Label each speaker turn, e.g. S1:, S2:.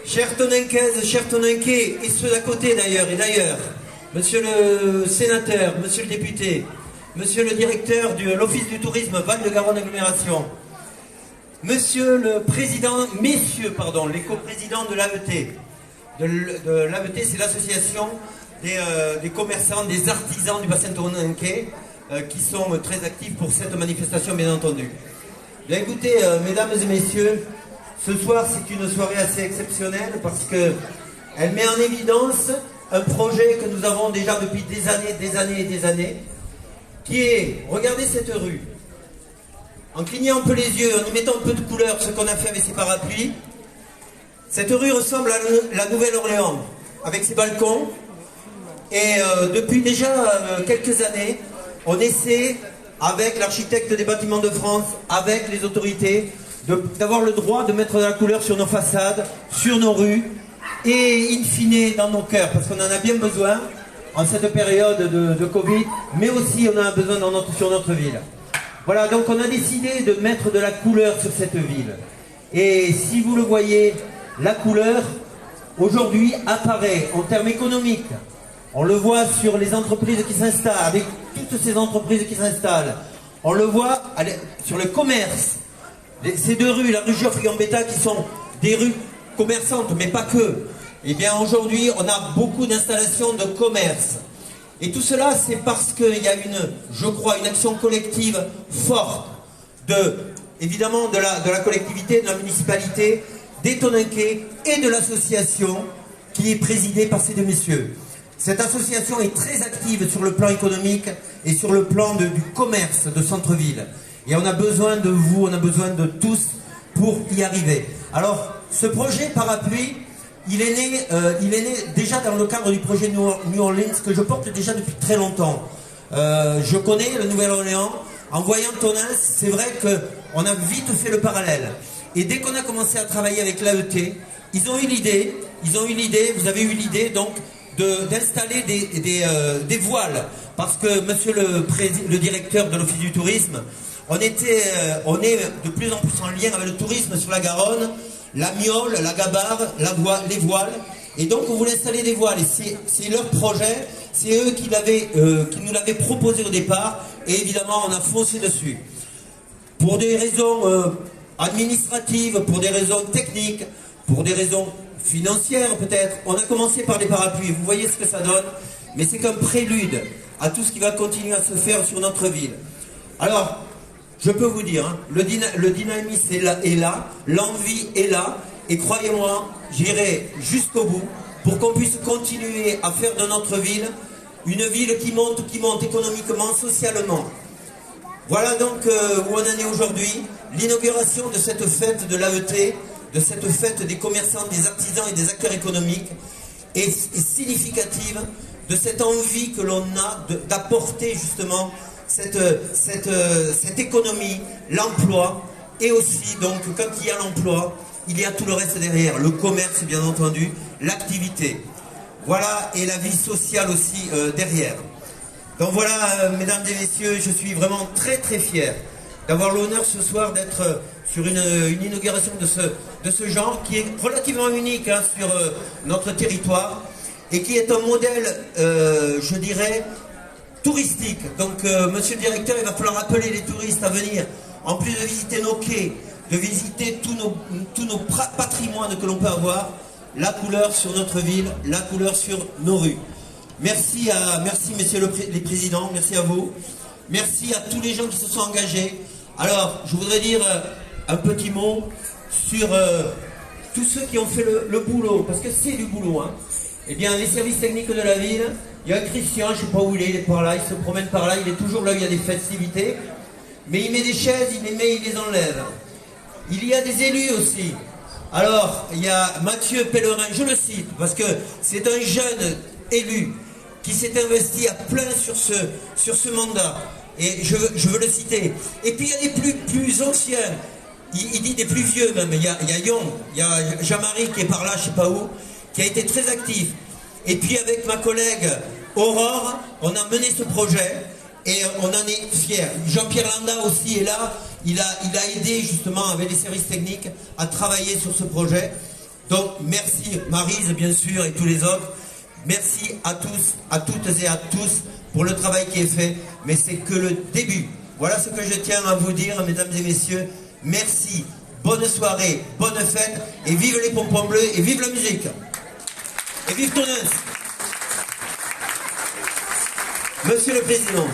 S1: Chers Tonenquaises, chers Tonenquais, et ceux d'à côté d'ailleurs, monsieur le sénateur, monsieur le député, monsieur le directeur de l'Office du tourisme Val-de-Garonne Agglomération, monsieur le président, messieurs, pardon, les coprésidents de l'AET. L'AET, c'est l'association des commerçants, des artisans du bassin tonenquais qui sont très actifs pour cette manifestation, bien entendu. Bien écoutez, mesdames et messieurs, ce soir, c'est une soirée assez exceptionnelle parce qu'elle met en évidence un projet que nous avons déjà depuis des années, qui est, regardez cette rue, en clignant un peu les yeux, en y mettant un peu de couleur, ce qu'on a fait avec ces parapluies, cette rue ressemble à la Nouvelle-Orléans, avec ses balcons, et depuis déjà quelques années, on essaie, avec l'architecte des bâtiments de France, avec les autorités, d'avoir le droit de mettre de la couleur sur nos façades, sur nos rues et in fine dans nos cœurs, parce qu'on en a bien besoin en cette période de Covid, mais aussi on en a besoin sur notre ville. Voilà, donc on a décidé de mettre de la couleur sur cette ville. Et si vous le voyez, la couleur aujourd'hui apparaît en termes économiques. On le voit sur les entreprises qui s'installent, avec toutes ces entreprises qui s'installent. On le voit sur le commerce. Ces deux rues, la rue Geoffroy-Gambetta, qui sont des rues commerçantes, mais pas que. Eh bien, aujourd'hui, on a beaucoup d'installations de commerce. Et tout cela, c'est parce qu'il y a je crois, une action collective forte évidemment, de la collectivité, de la municipalité, des Tonenquais et de l'association qui est présidée par ces deux messieurs. Cette association est très active sur le plan économique et sur le plan du commerce de centre-ville. Et on a besoin de vous, on a besoin de tous pour y arriver. Alors, ce projet parapluie, il est né déjà dans le cadre du projet New Orleans que je porte déjà depuis très longtemps. Je connais le Nouvelle-Orléans. En voyant Tonens, c'est vrai qu'on a vite fait le parallèle. Et dès qu'on a commencé à travailler avec l'AET, ils ont eu l'idée, vous avez eu l'idée donc d'installer des voiles. Parce que monsieur le directeur de l'Office du tourisme, on est de plus en plus en lien avec le tourisme sur la Garonne, la miole, la gabarre, les voiles. Et donc on voulait installer des voiles. Et c'est leur projet, c'est eux qui nous l'avaient proposé au départ. Et évidemment on a foncé dessus. Pour des raisons administratives, pour des raisons techniques, pour des raisons financières peut-être, on a commencé par les parapluies. Vous voyez ce que ça donne. Mais c'est qu'un prélude à tout ce qui va continuer à se faire sur notre ville. Alors, je peux vous dire, hein, le dynamisme est là, l'envie est là, et croyez-moi, j'irai jusqu'au bout pour qu'on puisse continuer à faire de notre ville une ville qui monte économiquement, socialement. Voilà donc où on en est aujourd'hui, l'inauguration de cette fête de l'AET, de cette fête des commerçants, des artisans et des acteurs économiques, est significative de cette envie que l'on a d'apporter justement cette économie, l'emploi, et aussi, donc, quand il y a l'emploi, il y a tout le reste derrière, le commerce, bien entendu, l'activité. Voilà, et la vie sociale aussi derrière. Donc voilà, mesdames et messieurs, je suis vraiment très très fier d'avoir l'honneur ce soir d'être sur une inauguration de ce genre, qui est relativement unique hein, sur notre territoire, et qui est un modèle, je dirais, touristique. Donc, monsieur le directeur, il va falloir appeler les touristes à venir, en plus de visiter nos quais, de visiter tous nos patrimoines que l'on peut avoir, la couleur sur notre ville, la couleur sur nos rues. Merci messieurs les présidents, merci à vous. Merci à tous les gens qui se sont engagés. Alors, je voudrais dire un petit mot sur tous ceux qui ont fait le boulot, parce que c'est du boulot, hein. Eh bien, les services techniques de la ville, il y a un Christian, je ne sais pas où il est par là, il se promène par là, il est toujours là où il y a des festivités, mais il met des chaises, il les met, il les enlève. Il y a des élus aussi. Alors, il y a Mathieu Pellerin, je le cite, parce que c'est un jeune élu qui s'est investi à plein sur ce mandat, et je veux le citer. Et puis il y a des plus anciens, il dit des plus vieux même, il y a Young, il y a Jean-Marie qui est par là, je ne sais pas où, qui a été très actif. Et puis avec ma collègue Aurore, on a mené ce projet et on en est fiers. Jean-Pierre Landa aussi est là, il a aidé justement avec les services techniques à travailler sur ce projet. Donc merci Maryse bien sûr et tous les autres. Merci à tous, à toutes et à tous pour le travail qui est fait. Mais c'est que le début. Voilà ce que je tiens à vous dire, mesdames et messieurs. Merci, bonne soirée, bonne fête et vive les pompons bleus et vive la musique. Et vive Tonnes. Monsieur le Président.